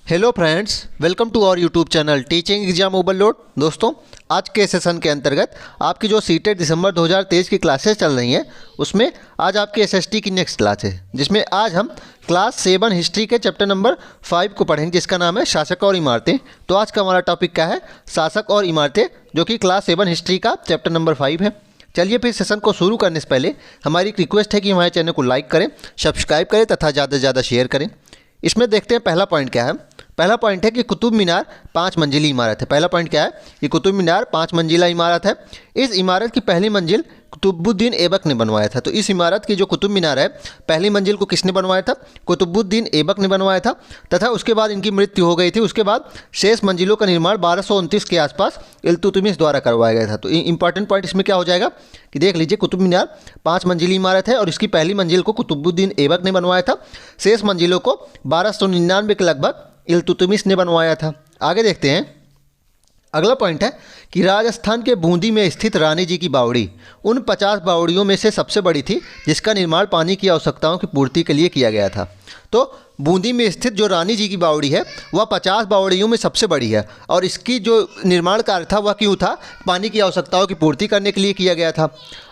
Hello friends, welcome to our YouTube channel teaching exam overload. दोस्तों, आज के session के अंतर्गत आपकी जो सीटेट दिसंबर 2023 की क्लासेस चल रही हैं उसमें आज आपकी एसएसटी की नेक्स्ट क्लास है, जिसमें आज हम क्लास 7 हिस्ट्री के चैप्टर नंबर 5 को पढ़ेंगे, जिसका नाम है शासक और इमारतें। तो आज का हमारा टॉपिक क्या है? शासक और इमारतें, जो कि क्लास 7 हिस्ट्री का चैप्टर नंबर 5 है। चलिए फिर सेशन को शुरू करने से पहले हमारी एक रिक्वेस्ट है कि हमारे चैनल को लाइक करें, सब्सक्राइब करें तथा ज़्यादा से ज़्यादा शेयर करें। इसमें देखते हैं पहला पॉइंट क्या है। पहला पॉइंट है कि कुतुब मीनार 5 मंजिली इमारत है। पहला पॉइंट क्या है कि कुतुब मीनार 5 मंजिला इमारत है। इस इमारत की पहली मंजिल कुतुबुद्दीन ऐबक ने बनवाया था। तो इस इमारत की जो कुतुब मीनार है, पहली मंजिल को किसने बनवाया था? कुतुबुद्दीन ऐबक ने बनवाया था, तथा उसके बाद इनकी मृत्यु हो गई थी। उसके बाद शेष मंजिलों का निर्माण 1229 के आसपास इल्तुतमिश द्वारा करवाया गया था। तो इंपॉर्टेंट पॉइंट इसमें क्या हो जाएगा कि देख लीजिए, कुतुब मीनार 5 मंजिली इमारत है और इसकी पहली मंजिल को कुतुबुद्दीन ऐबक ने बनवाया था। शेष मंजिलों को 1299 के लगभग इल्तुतमिश ने बनवाया था। आगे देखते हैं। अगला पॉइंट है कि राजस्थान के बूंदी में स्थित रानी जी की बावड़ी उन 50 बावड़ियों में से सबसे बड़ी थी, जिसका निर्माण पानी की आवश्यकताओं की पूर्ति के लिए किया गया था। तो बूंदी में स्थित जो रानी जी की बावड़ी है वह 50 बावड़ियों में सबसे बड़ी है, और इसकी जो निर्माण कार्य था वह क्यों था? पानी की आवश्यकताओं की पूर्ति करने के लिए किया गया था।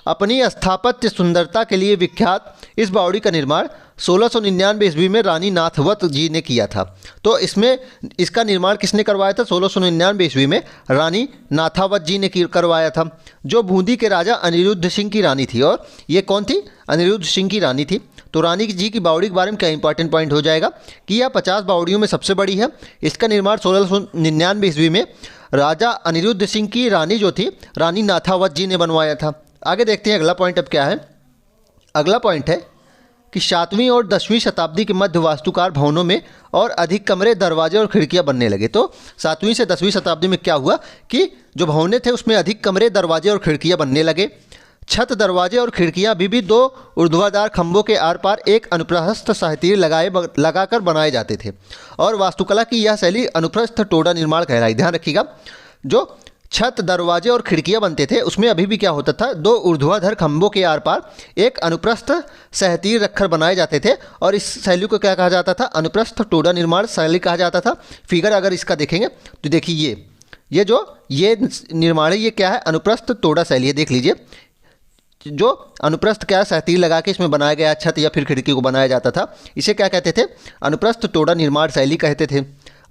अपनी स्थापत्य सुंदरता के लिए विख्यात इस बावड़ी का निर्माण 1699 ईस्वी में रानी नाथवत जी ने किया था। तो इसका निर्माण किसने करवाया था? 1699 ईस्वी में रानी नाथावत जी ने करवाया था, जो बूंदी के राजा अनिरुद्ध सिंह की रानी थी। और ये कौन थी? अनिरुद्ध सिंह की रानी थी। तो रानी जी की बावड़ी के बारे में क्या इंपॉर्टेंट पॉइंट हो जाएगा कि यह 50 बावड़ियों में सबसे बड़ी है। इसका निर्माण 1699 ईस्वी में राजा अनिरुद्ध सिंह की रानी जो थी रानी नाथावत जी ने बनवाया था। आगे देखते हैं अगला पॉइंट अब क्या है। अगला पॉइंट है कि 7वीं और 10वीं शताब्दी के मध्य वास्तुकार भवनों में और अधिक कमरे, दरवाजे और खिड़कियां बनने लगे। तो 7वीं से 10वीं शताब्दी में क्या हुआ कि जो भवनें थे उसमें अधिक कमरे, दरवाजे और खिड़कियां बनने लगे। छत, दरवाजे और खिड़कियां अभी भी 2 ऊर्ध्वाधर खंभों के आर पार एक अनुप्रस्थ साहित्य लगाकर बनाए जाते थे, और वास्तुकला की यह शैली अनुप्रस्थ टोडा निर्माण कहलाई। ध्यान रखिएगा, जो छत, दरवाजे और खिड़कियां बनते थे उसमें अभी भी क्या होता था? 2 ऊर्ध्वाधर खंभों के आर पार एक अनुप्रस्थ सहतीर रखकर बनाए जाते थे, और इस शैली को क्या कहा जाता था? अनुप्रस्थ टोडा निर्माण शैली कहा जाता था। फिगर अगर इसका देखेंगे तो देखिए, ये निर्माण है, ये क्या है? अनुप्रस्थ टोडा शैली है। देख लीजिए, जो अनुप्रस्थ क्या सहतीर लगा के इसमें बनाया गया छत या फिर खिड़की को बनाया जाता था, इसे क्या कहते थे? अनुप्रस्थ टोडा निर्माण शैली कहते थे।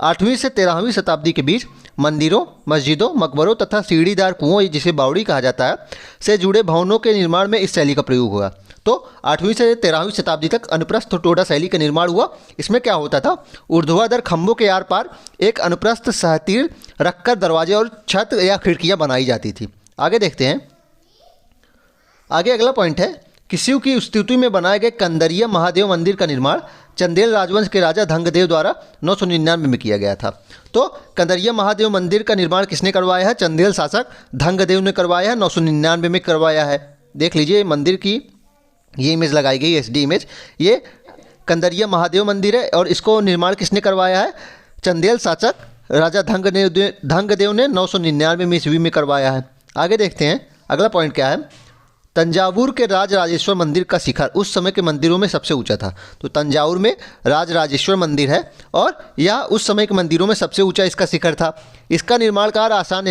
8वीं से 13वीं शताब्दी के बीच मंदिरों, मस्जिदों, मकबरों तथा सीढ़ीदार कुओं, जिसे बावड़ी कहा जाता है, से जुड़े भवनों के निर्माण में इस शैली का प्रयोग हुआ। तो 8वीं से 13वीं शताब्दी तक अनुप्रस्थ टोडा शैली का निर्माण हुआ। इसमें क्या होता था? ऊर्ध्वाधर खंभों के आर पार एक अनुप्रस्थ सहतीर रखकर दरवाजे और छत या खिड़कियाँ बनाई जाती थी। आगे देखते हैं। आगे अगला पॉइंट है कि शिव की स्तुति में बनाए गए कंदरिया महादेव मंदिर का निर्माण चंदेल राजवंश के राजा धंगदेव द्वारा 999 में किया गया था। तो कंदरिया महादेव मंदिर का निर्माण किसने करवाया है? चंदेल शासक धंगदेव ने करवाया है, 999 में करवाया है। देख लीजिए, मंदिर की ये इमेज लगाई गई, एचडी इमेज। ये कंदरिया महादेव मंदिर है और इसको निर्माण किसने करवाया है? चंदेल शासक राजा धंगदेव ने 999 ईस्वी में करवाया है। आगे देखते हैं अगला पॉइंट क्या है। तंजावुर के राजराजेश्वर मंदिर का शिखर उस समय के मंदिरों में सबसे ऊंचा था। तो तंजावुर में राजराजेश्वर मंदिर है और यह उस समय के मंदिरों में सबसे ऊंचा इसका शिखर था। इसका निर्माण कार्य आसान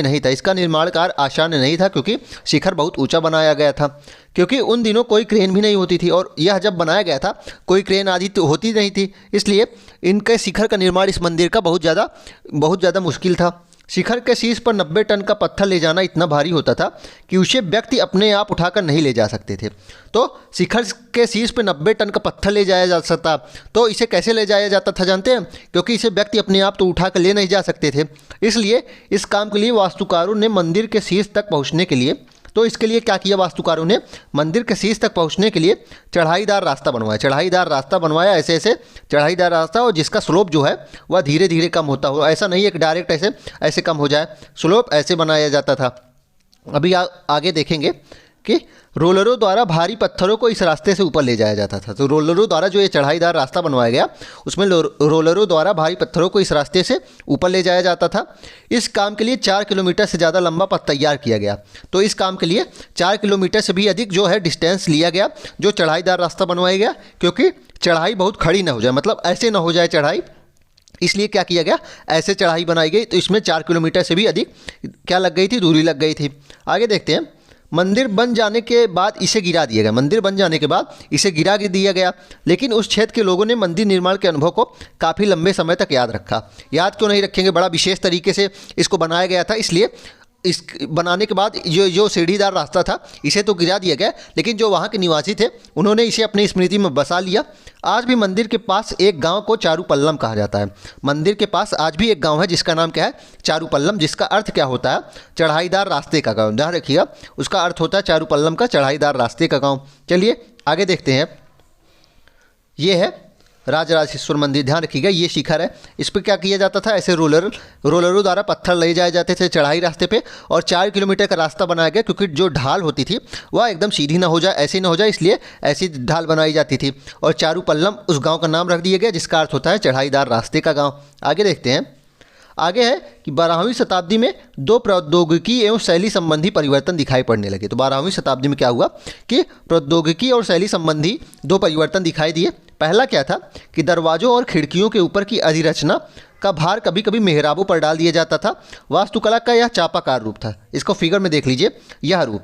नहीं था, क्योंकि शिखर बहुत ऊंचा बनाया गया था, क्योंकि उन दिनों कोई क्रेन भी नहीं होती थी, और यह जब बनाया गया था कोई क्रेन आदि तो होती नहीं थी, इसलिए इनके शिखर का निर्माण इस मंदिर का बहुत ज़्यादा मुश्किल था। शिखर के शीर्ष पर 90 टन का पत्थर ले जाना इतना भारी होता था कि उसे व्यक्ति अपने आप उठाकर नहीं ले जा सकते थे। तो शिखर के शीर्ष पर 90 टन का पत्थर ले जाया जा सकता, तो इसे कैसे ले जाया जाता था जानते हैं? क्योंकि इसे व्यक्ति अपने आप तो उठाकर ले नहीं जा सकते थे, इसलिए इस काम के लिए वास्तुकारों ने मंदिर के शीर्ष तक पहुँचने के लिए इसके लिए क्या किया? वास्तुकारों ने मंदिर के शीर्ष तक पहुंचने के लिए चढ़ाईदार रास्ता बनवाया, ऐसे चढ़ाईदार रास्ता, और जिसका स्लोप जो है वह धीरे धीरे कम होता हो। ऐसा नहीं है कि डायरेक्ट ऐसे कम हो जाए, स्लोप ऐसे बनाया जाता था। अभी आगे देखेंगे कि रोलरों द्वारा भारी पत्थरों को इस रास्ते से ऊपर ले जाया जाता था। तो रोलरों द्वारा जो ये चढ़ाईदार रास्ता बनवाया गया उसमें रोलरों द्वारा भारी पत्थरों को इस रास्ते से ऊपर ले जाया जाता था। इस काम के लिए 4 किलोमीटर से ज़्यादा लंबा पथ तैयार किया गया। तो इस काम के लिए 4 किलोमीटर से भी अधिक जो है डिस्टेंस लिया गया, जो चढ़ाईदार रास्ता बनवाया गया, क्योंकि चढ़ाई बहुत खड़ी ना हो जाए, मतलब ऐसे ना हो जाए चढ़ाई इसलिए क्या किया गया, ऐसे चढ़ाई बनाई गई। तो इसमें 4 किलोमीटर से भी अधिक क्या लग गई थी, दूरी लग गई थी। आगे देखते हैं, मंदिर बन जाने के बाद इसे गिरा दिया गया। मंदिर बन जाने के बाद इसे गिरा दिया गया, लेकिन उस क्षेत्र के लोगों ने मंदिर निर्माण के अनुभव को काफ़ी लंबे समय तक याद रखा। याद क्यों नहीं रखेंगे, बड़ा विशेष तरीके से इसको बनाया गया था, इसलिए इस बनाने के बाद जो सीढ़ीदार रास्ता था इसे तो गिरा दिया गया, लेकिन जो वहाँ के निवासी थे उन्होंने इसे अपनी स्मृति में बसा लिया। आज भी मंदिर के पास एक गांव को चारूपल्लम कहा जाता है। मंदिर के पास आज भी एक गांव है जिसका नाम क्या है, चारूपल्लम, जिसका अर्थ क्या होता है, चढ़ाईदार रास्ते का गाँव। ध्यान रखिएगा, उसका अर्थ होता है चारूपल्लम का, चढ़ाईदार रास्ते का गाँव। चलिए आगे देखते हैं, ये है राजराजेश्वर मंदिर। ध्यान रखिएगा, ये शिखर है, इस पर क्या किया जाता था, ऐसे रोलरों द्वारा पत्थर ले जाए जाते थे चढ़ाई रास्ते पे, और 4 किलोमीटर का रास्ता बनाया गया, क्योंकि जो ढाल होती थी वह एकदम सीधी ना हो जाए, ऐसी ना हो जाए, इसलिए ऐसी ढाल बनाई जाती थी। और चारूपल्लम उस गांव का नाम रख दिया गया, जिसका अर्थ होता है चढ़ाईदार रास्ते का गाँव। आगे देखते हैं, आगे है कि 12वीं शताब्दी में 2 प्रौद्योगिकी एवं शैली संबंधी परिवर्तन दिखाई पड़ने लगे। तो 12वीं शताब्दी में क्या हुआ कि प्रौद्योगिकी और शैली संबंधी 2 परिवर्तन दिखाई दिए। पहला क्या था कि दरवाजों और खिड़कियों के ऊपर की अधिरचना का भार कभी कभी मेहराबों पर डाल दिया जाता था। वास्तुकला का यह चापाकार रूप था। इसको फिगर में देख लीजिए, यह रूप,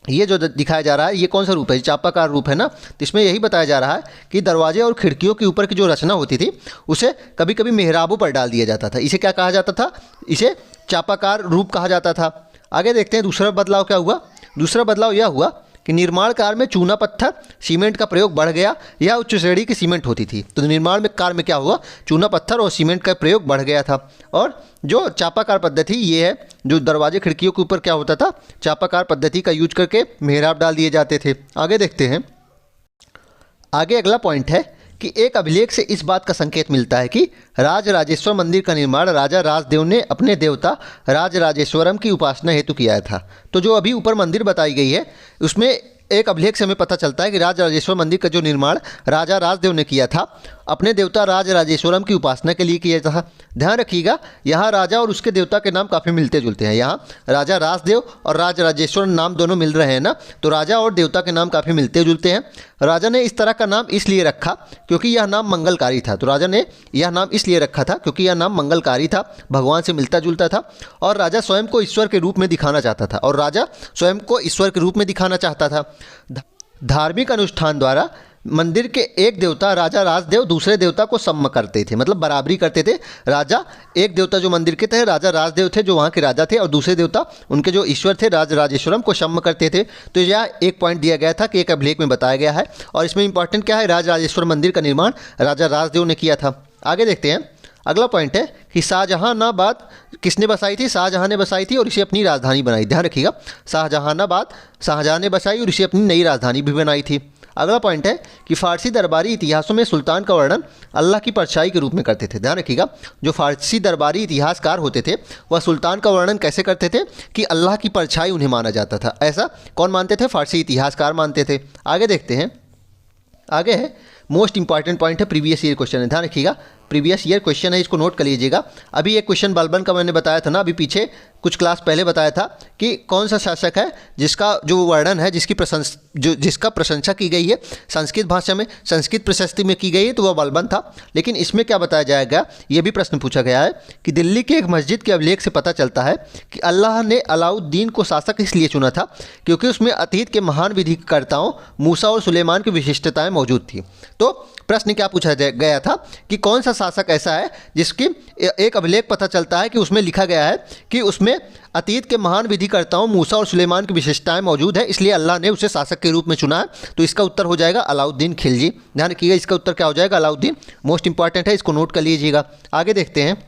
ये जो दिखाया जा रहा है, ये कौन सा रूप है, चापाकार रूप है ना। तो इसमें यही बताया जा रहा है कि दरवाजे और खिड़कियों के ऊपर की जो रचना होती थी उसे कभी कभी मेहराबों पर डाल दिया जाता था। इसे क्या कहा जाता था, इसे चापाकार रूप कहा जाता था। आगे देखते हैं दूसरा बदलाव क्या हुआ। दूसरा बदलाव यह हुआ कि निर्माण कार्य में चूना पत्थर सीमेंट का प्रयोग बढ़ गया। यह उच्च श्रेणी की सीमेंट होती थी, तो निर्माण में कार्य में क्या हुआ, चूना पत्थर और सीमेंट का प्रयोग बढ़ गया था। और जो चापाकार पद्धति ये है, जो दरवाजे खिड़कियों के ऊपर क्या होता था, चापाकार पद्धति का यूज करके मेहराब डाल दिए जाते थे। आगे देखते हैं, आगे अगला पॉइंट है कि एक अभिलेख से इस बात का संकेत मिलता है कि राजराजेश्वर मंदिर का निर्माण राजा राजदेव ने अपने देवता राजराजेश्वरम की उपासना हेतु किया था। तो जो अभी ऊपर मंदिर बताई गई है उसमें एक अभिलेख से हमें पता चलता है कि राजराजेश्वर मंदिर का जो निर्माण राजा राजदेव ने किया था, अपने देवता राजराजेश्वरम की उपासना के लिए किया था। ध्यान रखिएगा, यहाँ राजा और उसके देवता के नाम काफ़ी मिलते जुलते हैं। यहाँ राजा राजदेव और राजराजेश्वर नाम दोनों मिल रहे हैं ना, तो राजा और देवता के नाम काफ़ी मिलते जुलते हैं। राजा ने इस तरह का नाम इसलिए रखा क्योंकि यह नाम मंगलकारी था। तो राजा ने यह नाम इसलिए रखा था क्योंकि यह नाम मंगलकारी था, भगवान से मिलता जुलता था, और राजा स्वयं को ईश्वर के रूप में दिखाना चाहता था। और राजा स्वयं को ईश्वर के रूप में दिखाना चाहता था। धार्मिक अनुष्ठान द्वारा मंदिर के एक देवता राजा राजदेव दूसरे देवता को सम्म करते थे, मतलब बराबरी करते थे। राजा एक देवता जो मंदिर के थे राजा राजदेव थे, जो वहाँ के राजा थे, और दूसरे देवता उनके जो ईश्वर थे राजराजेश्वरम को सम्म करते थे। तो यह एक पॉइंट दिया गया था कि एक अभिलेख में बताया गया है, और इसमें इंपॉर्टेंट क्या है, राजराजेश्वर मंदिर का निर्माण राजा राजदेव ने किया था। आगे देखते हैं, अगला पॉइंट है कि शाहजहानाबाद किसने बसाई थी, शाहजहां ने बसाई थी और इसे अपनी राजधानी बनाई। ध्यान रखिएगा, शाहजहानाबाद शाहजहां ने बसाई और इसे अपनी नई राजधानी भी बनाई थी। अगला पॉइंट है कि फारसी दरबारी इतिहासों में सुल्तान का वर्णन अल्लाह की परछाई के रूप में करते थे। ध्यान रखिएगा, जो फारसी दरबारी इतिहासकार होते थे वह सुल्तान का वर्णन कैसे करते थे कि अल्लाह की परछाई उन्हें माना जाता था। ऐसा कौन मानते थे, फारसी इतिहासकार मानते थे। आगे देखते हैं, आगे है मोस्ट इंपॉर्टेंट पॉइंट है प्रीवियस ईयर क्वेश्चन है। ध्यान रखिएगा, प्रीवियस ईयर क्वेश्चन है, इसको नोट कर लीजिएगा। अभी एक क्वेश्चन बलबन का मैंने बताया था ना, अभी पीछे कुछ क्लास पहले बताया था कि कौन सा शासक है जिसका जो वर्णन है, जिसका प्रशंसा की गई है संस्कृत भाषा में, संस्कृत प्रशस्ति में की गई है, तो वह बलबन था। लेकिन इसमें क्या बताया जाएगा, ये भी प्रश्न पूछा गया है कि दिल्ली के एक मस्जिद के अभिलेख से पता चलता है कि अल्लाह ने अलाउद्दीन को शासक इसलिए चुना था क्योंकि उसमें अतीत के महान विधिकर्ताओं मूसा और सुलेमान की विशिष्टताएँ मौजूद थी। तो प्रश्न क्या पूछा गया था कि कौन सा शासक ऐसा है जिसकी एक अभिलेख पता चलता है कि उसमें लिखा गया है कि उसमें अतीत के महान विधिकर्ताओं मूसा और सुलेमान की विशेषताएं मौजूद है, इसलिए अल्लाह ने उसे शासक के रूप में चुना है। तो इसका उत्तर हो जाएगा अलाउद्दीन खिलजी। ध्यान रखिएगा, इसका उत्तर क्या हो जाएगा, अलाउद्दीन। मोस्ट इंपॉर्टेंट है, इसको नोट कर लीजिएगा। आगे देखते हैं,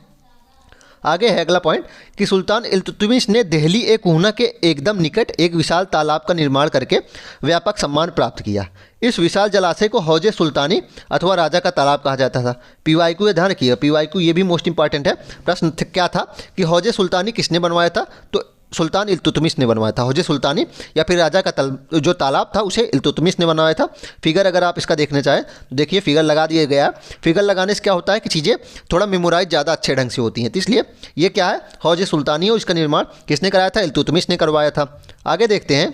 आगे है अगला पॉइंट कि सुल्तान इल्तुतमिश ने दिल्ली एक ऊना के एकदम निकट एक विशाल तालाब का निर्माण करके व्यापक सम्मान प्राप्त किया। इस विशाल जलाशय को हौजे सुल्तानी अथवा राजा का तालाब कहा जाता था। पीवाईक्यू, ध्यान रखिएगा, पीवाईक्यू ये भी मोस्ट इंपॉर्टेंट है। प्रश्न क्या था कि हौजे सुल्तानी किसने बनवाया था, तो सुल्तान इल्तुतमिश ने बनवाया था। हौजे सुल्तानी या फिर राजा का जो तालाब था उसे इल्तुतमिश ने बनवाया था। फिगर अगर आप इसका देखना चाहें तो देखिए, फिगर लगा दिया गया। फिगर लगाने से क्या होता है कि चीज़ें थोड़ा मेमोराइज ज़्यादा अच्छे ढंग से होती हैं। तो इसलिए ये क्या है, हौजे सुल्तानी, और इसका निर्माण किसने कराया था, इल्तुतमिश ने करवाया था। आगे देखते हैं,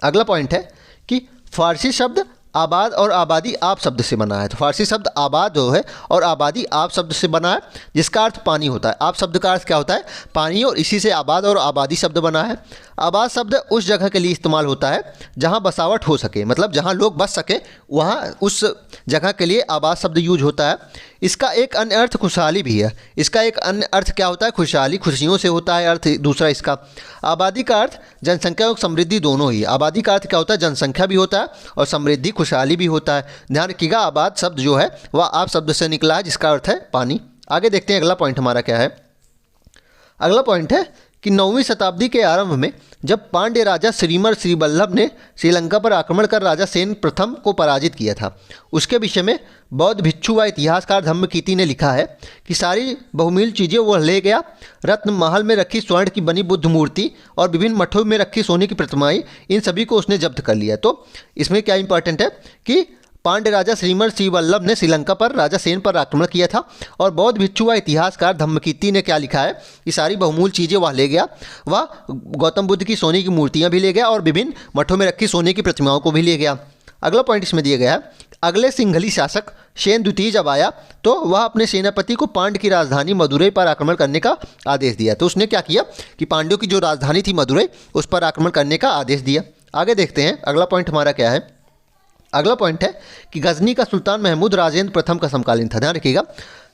अगला पॉइंट है कि फारसी शब्द आबाद और आबादी आप शब्द से बना है। तो फारसी शब्द आबाद जो है और आबादी आप शब्द से बना है, जिसका अर्थ पानी होता है। आप शब्द का अर्थ क्या होता है? पानी, और इसी से आबाद और आबादी शब्द बना है। आबाद शब्द उस जगह के लिए इस्तेमाल होता है जहाँ बसावट हो सके, मतलब जहाँ लोग बस सके, वहाँ उस जगह के लिए आबाद शब्द यूज होता है। इसका एक अन्य अर्थ खुशहाली भी है। इसका एक अन्य अर्थ क्या होता है? खुशहाली, खुशियों से होता है अर्थ दूसरा इसका। आबादी का अर्थ जनसंख्या और समृद्धि दोनों ही। आबादी का अर्थ क्या होता है? जनसंख्या भी होता है और समृद्धि, खुशहाली भी होता है। ध्यान रखिएगा, आबाद शब्द जो है वह आप शब्द से निकला है, जिसका अर्थ है पानी। आगे देखते हैं अगला पॉइंट हमारा क्या है। अगला पॉइंट है कि 9वीं शताब्दी के आरंभ में जब पांड्य राजा श्रीमर श्रीवल्लभ ने श्रीलंका पर आक्रमण कर राजा सेन प्रथम को पराजित किया था, उसके विषय में बौद्ध भिक्षु व इतिहासकार धम्मकीति ने लिखा है कि सारी बहुमूल्य चीज़ें वह ले गया। रत्न महल में रखी स्वर्ण की बनी बुद्ध मूर्ति और विभिन्न मठों में रखी सोने की प्रतिमाएं, इन सभी को उसने जब्त कर लिया। तो इसमें क्या इंपॉर्टेंट है कि पांड्य राजा श्रीमर श्रीवल्लभ ने श्रीलंका पर राजा सेन पर आक्रमण किया था, और बौद्ध भिक्षु व इतिहासकार धम्मकीति ने क्या लिखा है कि सारी बहुमूल्य चीज़ें वह ले गया। वह गौतम बुद्ध की सोने की मूर्तियां भी ले गया और विभिन्न मठों में रखी सोने की प्रतिमाओं को भी ले गया। अगला पॉइंट इसमें दिया गया है, अगले सिंघली शासक सेन द्वितीय जब आया तो वह अपने सेनापति को पांड्य की राजधानी मदुरै पर आक्रमण करने का आदेश दिया। तो उसने क्या किया कि पांड्यों की जो राजधानी थी मदुरै, उस पर आक्रमण करने का आदेश दिया। आगे देखते हैं अगला पॉइंट हमारा क्या है। अगला पॉइंट है कि गजनी का सुल्तान महमूद राजेंद्र प्रथम का समकालीन था। ध्यान रखिएगा,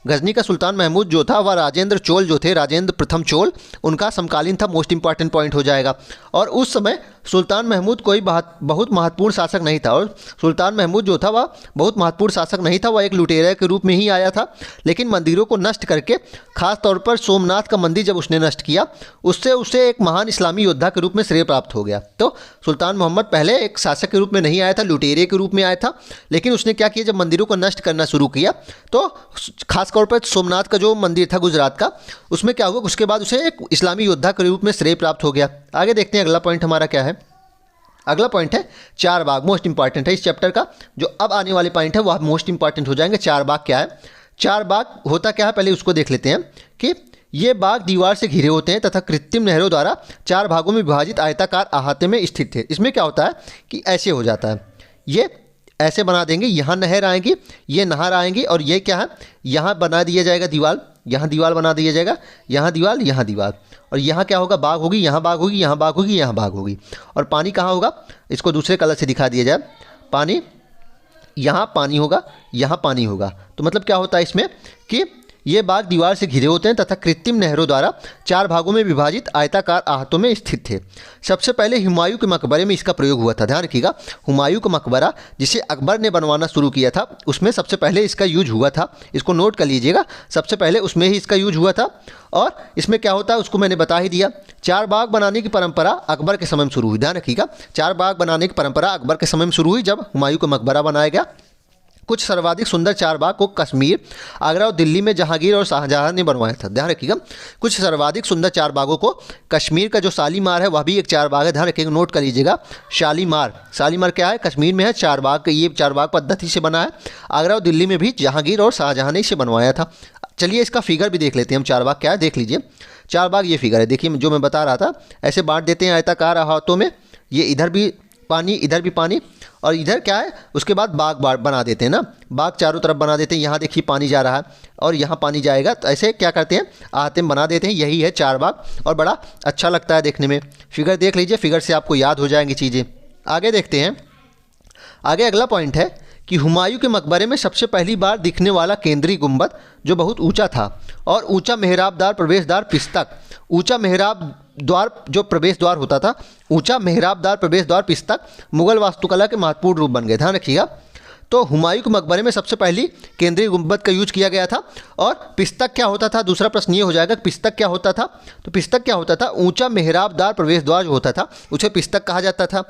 गजनी का सुल्तान महमूद जो था वह राजेंद्र चोल जो थे, राजेंद्र प्रथम चोल, उनका समकालीन था। मोस्ट इंपॉर्टेंट पॉइंट हो जाएगा। और उस समय सुल्तान महमूद कोई बहुत महत्वपूर्ण शासक नहीं था, और सुल्तान महमूद जो था वह बहुत महत्वपूर्ण शासक नहीं था, वह एक लुटेरे के रूप में ही आया था। लेकिन मंदिरों को नष्ट करके, खास तौर पर सोमनाथ का मंदिर जब उसने नष्ट किया, उससे उसे एक महान इस्लामी योद्धा के रूप में श्रेय प्राप्त हो गया। तो सुल्तान मोहम्मद पहले एक शासक के रूप में नहीं आया था, लुटेरे के रूप में आया था। लेकिन उसने क्या किया, जब मंदिरों को नष्ट करना शुरू किया तो खास तौर पर सोमनाथ का जो मंदिर था गुजरात का, उसमें क्या हुआ, उसके बाद उसे एक इस्लामी योद्धा के रूप में श्रेय प्राप्त हो गया। आगे देखते हैं अगला पॉइंट हमारा क्या है। अगला पॉइंट है चार बाग। मोस्ट इंपॉर्टेंट है इस चैप्टर का। जो अब आने वाले पॉइंट है वह मोस्ट इंपॉर्टेंट हो जाएंगे। चार बाग क्या है? चार बाग होता क्या है, पहले उसको देख लेते हैं कि ये बाग दीवार से घिरे होते हैं तथा कृत्रिम नहरों द्वारा चार भागों में विभाजित आयताकार अहाते में स्थित है। इसमें क्या होता है कि ऐसे हो जाता है, ये ऐसे बना देंगे, यहाँ नहर आएंगी, ये नहर आएंगी, और ये क्या है, यहाँ बना दिया जाएगा दीवार, यहाँ दीवार बना दिया जाएगा, यहाँ दीवार, यहाँ दीवार, और यहाँ क्या होगा, बाग होगी, यहाँ बाग होगी, यहाँ बाग होगी, यहाँ बाग होगी। और पानी कहाँ होगा, इसको दूसरे कलर से दिखा दिया जाए, पानी यहाँ पानी होगा, यहाँ पानी होगा। तो मतलब क्या होता है इसमें कि ये बाग दीवार से घिरे होते हैं तथा कृत्रिम नहरों द्वारा चार भागों में विभाजित आयताकार आहतों में स्थित थे। सबसे पहले हुमायूं के मकबरे में इसका प्रयोग हुआ था। ध्यान रखिएगा, हुमायूं का मकबरा जिसे अकबर ने बनवाना शुरू किया था, उसमें सबसे पहले इसका यूज हुआ था। इसको नोट कर लीजिएगा, सबसे पहले उसमें ही इसका यूज हुआ था। और इसमें क्या होता है उसको मैंने बता ही दिया। चार बाग बनाने की परंपरा अकबर के समय में शुरू हुई। ध्यान रखिएगा, चार बाग बनाने की परंपरा अकबर के समय में शुरू हुई जब हुमायूं का मकबरा बनाया गया। कुछ सर्वाधिक सुंदर चार बाग को कश्मीर, आगरा और दिल्ली में जहांगीर और शाहजहां ने बनवाया था। ध्यान रखिएगा, कुछ सर्वाधिक सुंदर चार बागों को कश्मीर का जो शालीमार है वह भी एक चार बाग है। ध्यान रखिएगा, नोट कर लीजिएगा, शालीमार, शालीमार क्या है, कश्मीर में है, चार बाग, ये चार बाग पद्धति से बना है। आगरा और दिल्ली में भी जहांगीर और शाहजहां ने इसे बनवाया था। चलिए इसका फिगर भी देख लेते हैं हम, चार बाग क्या है देख लीजिए। चार बाग ये फिगर है, देखिए जो मैं बता रहा था, ऐसे बांट देते हैं आयताकार अहातों में, ये इधर भी पानी, इधर भी पानी, और इधर क्या है, उसके बाद बाग बना देते हैं ना, बाग चारों तरफ बना देते हैं। यहाँ देखिए पानी जा रहा है और यहाँ पानी जाएगा, तो ऐसे क्या करते हैं, आहते में बना देते हैं। यही है चार बाग, और बड़ा अच्छा लगता है देखने में। फिगर देख लीजिए, फिगर से आपको याद हो जाएंगी चीज़ें। आगे देखते हैं, आगे अगला पॉइंट है कि हुमायूं के मकबरे में सबसे पहली बार दिखने वाला केंद्रीय गुंबद जो बहुत ऊंचा था, और ऊंचा मेहराबदार प्रवेशद्वार पिस्तक, ऊंचा मेहराब द्वार जो प्रवेश द्वार होता था, ऊंचा मेहराबदार प्रवेश द्वार पिस्तक मुगल वास्तुकला के महत्वपूर्ण रूप बन गए। ध्यान रखिएगा, तो हुमायूं के मकबरे में सबसे पहली केंद्रीय गुंबद का यूज किया गया था। और पिस्तक क्या होता था, दूसरा प्रश्न ये हो जाएगा, पिस्तक क्या होता था। तो पिस्तक क्या होता था, ऊंचा मेहराबदार प्रवेश द्वार जो होता था उसे पिस्तक कहा जाता था।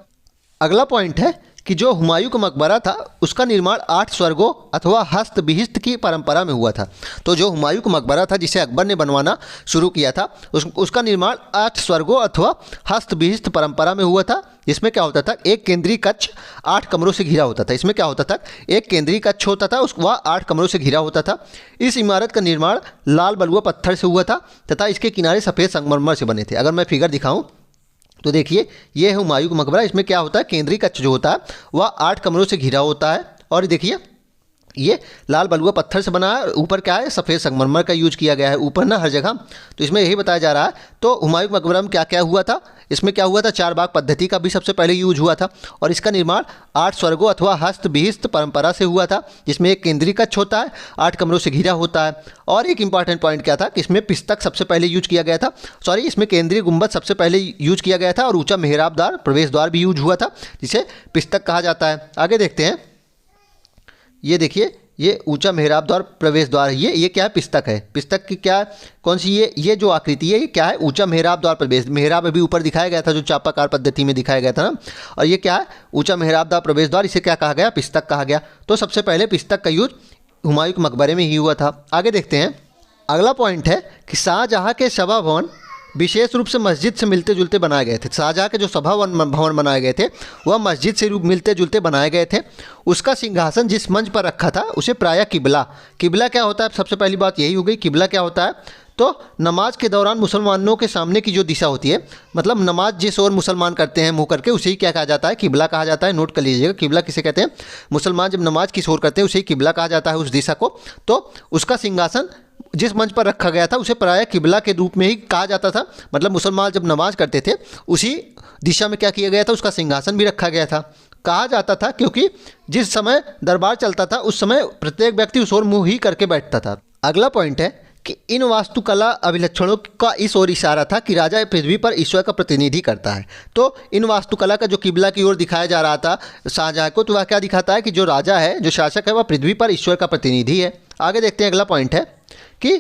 अगला पॉइंट है कि जो हुमायूं का मकबरा था उसका निर्माण 8 स्वर्गों अथवा हस्त विहिस्त की परंपरा में हुआ था। तो जो हुमायूं का मकबरा था जिसे अकबर ने बनवाना शुरू किया था, उसका निर्माण 8 स्वर्गों अथवा हस्त विहिस्त परंपरा में हुआ था। इसमें क्या होता था, एक केंद्रीय कक्ष 8 कमरों से घिरा होता था। इसमें क्या होता था, एक केंद्रीय कक्ष होता था, वह 8 कमरों से घिरा होता था। इस इमारत का निर्माण लाल बलुआ पत्थर से हुआ था तथा इसके किनारे सफ़ेद संगमरमर से बने थे। अगर मैं फिगर दिखाऊँ तो देखिए ये है हुमायूं का मकबरा। इसमें क्या होता है, केंद्रीय कक्ष जो होता है वह 8 कमरों से घिरा होता है। और देखिए ये लाल बलुआ पत्थर से बना है, ऊपर क्या है, सफ़ेद संगमरमर का यूज किया गया है ऊपर ना हर जगह। तो इसमें यही बताया जा रहा है। तो हुमायूं मकबरा में क्या क्या हुआ था, इसमें क्या हुआ था, 4 बाग पद्धति का भी सबसे पहले यूज हुआ था। और इसका निर्माण 8 स्वर्गों अथवा हस्त विहिस्त परंपरा से हुआ था, जिसमें एक केंद्रीय कक्ष होता है, 8 कमरों से घिरा होता है। और एक इंपॉर्टेंट पॉइंट क्या था कि इसमें पिस्तक सबसे पहले यूज किया गया था, इसमें केंद्रीय गुंबद सबसे पहले यूज किया गया था, और ऊंचा मेहराब द्वार प्रवेश द्वार भी यूज हुआ था, जिसे पिस्तक कहा जाता है। आगे देखते हैं, ये देखिए ये ऊंचा मेहराब द्वार प्रवेश द्वार, ये क्या है, पिस्तक है। पिस्तक की क्या कौन सी ये जो आकृति है ये क्या है, ऊंचा मेहराब द्वार प्रवेश। मेहराब अभी ऊपर दिखाया गया था जो चापाकार पद्धति में दिखाया गया था ना, और ये क्या है, ऊंचा मेहराब द्वार प्रवेश द्वार, इसे क्या कहा गया, पिस्तक कहा गया। तो सबसे पहले पिस्तक का यूज हुमायूं के मकबरे में ही हुआ था। आगे देखते हैं, अगला पॉइंट है कि शाहजहाँ के सभा भवन विशेष रूप से मस्जिद से मिलते जुलते बनाए गए थे। शाहजहाँ के जो सभा भवन बनाए गए थे वह मस्जिद से मिलते जुलते बनाए गए थे। उसका सिंहासन जिस मंच पर रखा था उसे प्रायः किबला क्या होता है, सबसे पहली बात यही हो गई। किबला क्या होता है, तो नमाज के दौरान मुसलमानों के सामने की जो दिशा होती है, मतलब नमाज जिस ओर मुसलमान करते हैं मुँह करके, उसे ही क्या कहा जाता है, किबला कहा जाता है। नोट कर लीजिएगा, किबला किसे कहते हैं, मुसलमान जब नमाज किस ओर करते हैं उसे ही किबला कहा जाता है, उस दिशा को। तो उसका सिंहासन जिस मंच पर रखा गया था उसे प्रायः किबला के रूप में ही कहा जाता था। मतलब मुसलमान जब नमाज करते थे उसी दिशा में क्या किया गया था, उसका सिंहासन भी रखा गया था। कहा जाता था क्योंकि जिस समय दरबार चलता था उस समय प्रत्येक व्यक्ति उस ओर मुँह ही करके बैठता था। अगला पॉइंट है कि इन वास्तुकला अभिलक्षणों का इस ओर इशारा था कि राजा पृथ्वी पर ईश्वर का प्रतिनिधि करता है। तो इन वास्तुकला का जो किबला की ओर दिखाया जा रहा था शाहजहाँ को, तो वह क्या दिखाता है कि जो राजा है, जो शासक है, वह पृथ्वी पर ईश्वर का प्रतिनिधि है। आगे देखते हैं, अगला पॉइंट है कि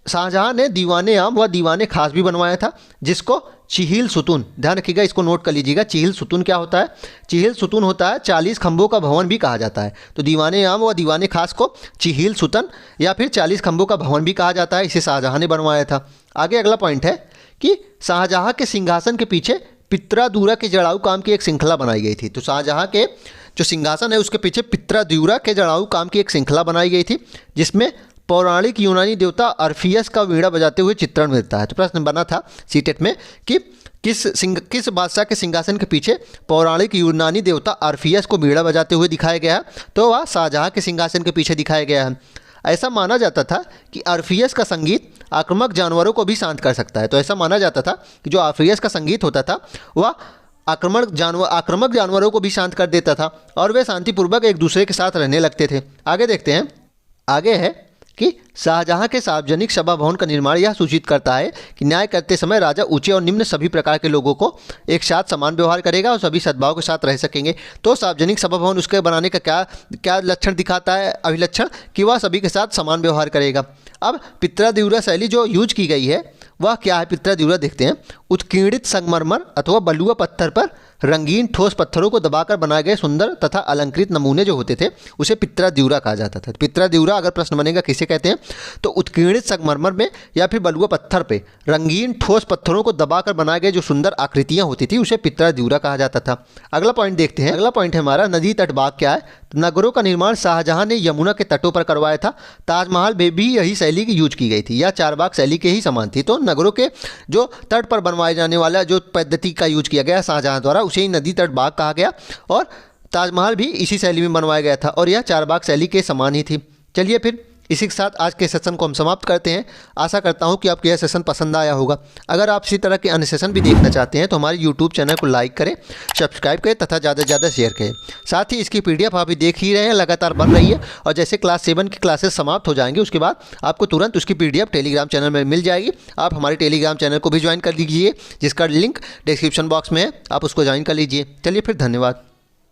शाहजहाँ ने दीवाने आम व दीवाने खास भी बनवाया था, जिसको चिहिल सुतून, ध्यान रखिएगा, इसको नोट कर लीजिएगा। चिहिल सुतून क्या होता है, चिहिल सुतून होता है 40 खंभों का भवन भी कहा जाता है। तो दीवाने आम व दीवाने खास को चिहिल सुतन या फिर 40 खंभों का भवन भी कहा जाता है, इसे शाहजहाँ ने बनवाया था। आगे अगला पॉइंट है कि शाहजहाँ के सिंहासन के पीछे पित्रादूरा के जड़ाऊ काम की एक श्रृंखला बनाई गई थी। तो शाहजहाँ के जो सिंहासन है उसके पीछे पित्रादूरा के जड़ाऊ काम की एक श्रृंखला बनाई गई थी, जिसमें पौराणिक यूनानी देवता अर्फियस का वीणा बजाते हुए चित्रण मिलता है। तो प्रश्न बना था सीटेट में कि किस बादशाह के सिंहासन के पीछे पौराणिक यूनानी देवता अर्फियस को वीणा बजाते हुए दिखाया गया है, तो वह शाहजहाँ के सिंहासन के पीछे दिखाया गया है। ऐसा माना जाता था कि अर्फियस का संगीत आक्रामक जानवरों को भी शांत कर सकता है। तो ऐसा माना जाता था कि जो अर्फियस का संगीत होता था वह आक्रामक जानवरों को भी शांत कर देता था और वे शांतिपूर्वक एक दूसरे के साथ रहने लगते थे। आगे देखते हैं, आगे है कि शाहजहाँ के सार्वजनिक सभा भवन का निर्माण यह सूचित करता है कि न्याय करते समय राजा ऊंचे और निम्न सभी प्रकार के लोगों को एक साथ समान व्यवहार करेगा और सभी सद्भाव के साथ रह सकेंगे। तो सार्वजनिक सभा भवन उसके बनाने का क्या लक्षण दिखाता है, अभिलक्षण, कि वह सभी के साथ समान व्यवहार करेगा। अब पित्रादिउरा शैली जो यूज की गई है वह क्या है, पित्रादिउरा देखते हैं। उत्कीर्णित संगमरमर अथवा बलुआ पत्थर पर रंगीन ठोस पत्थरों को दबाकर बनाए गए सुंदर तथा अलंकृत नमूने जो होते थे उसे पित्रादिउरा कहा जाता था। पित्रादिउरा अगर प्रश्न बनेगा किसे कहते हैं, तो उत्कीर्णित संगमरमर में या फिर बलुआ पत्थर पे रंगीन ठोस पत्थरों को दबाकर बनाए गए जो सुंदर आकृतियां होती थी उसे पित्रादिउरा कहा जाता था। अगला पॉइंट देखते हैं, अगला पॉइंट है हमारा नदी तट बाग क्या है। नगरों का निर्माण शाहजहाँ ने यमुना के तटों पर करवाया था। ताजमहल में भी यही शैली की यूज की गई थी, या चारबाग शैली के ही समान थी। तो नगरों के जो तट पर बनवाए जाने वाला जो पद्धति का यूज किया गया शाहजहाँ द्वारा उसे ही नदी तट बाग कहा गया, और ताजमहल भी इसी शैली में बनवाया गया था और यह चारबाग शैली के समान ही थी। चलिए फिर इसी के साथ आज के सेशन को हम समाप्त करते हैं। आशा करता हूं कि आपको यह सेशन पसंद आया होगा। अगर आप इसी तरह के अन्य सेशन भी देखना चाहते हैं तो हमारे YouTube चैनल को लाइक करें, सब्सक्राइब करें तथा ज़्यादा से ज़्यादा शेयर करें। साथ ही इसकी PDF आप भी देख ही रहे हैं, लगातार बन रही है, और जैसे क्लास 7 की क्लासेस समाप्त हो जाएंगी उसके बाद आपको तुरंत उसकी PDF टेलीग्राम चैनल में मिल जाएगी। आप हमारे टेलीग्राम चैनल को भी ज्वाइन कर लीजिए, जिसका लिंक डिस्क्रिप्शन बॉक्स में है, आप उसको ज्वाइन कर लीजिए। चलिए फिर, धन्यवाद।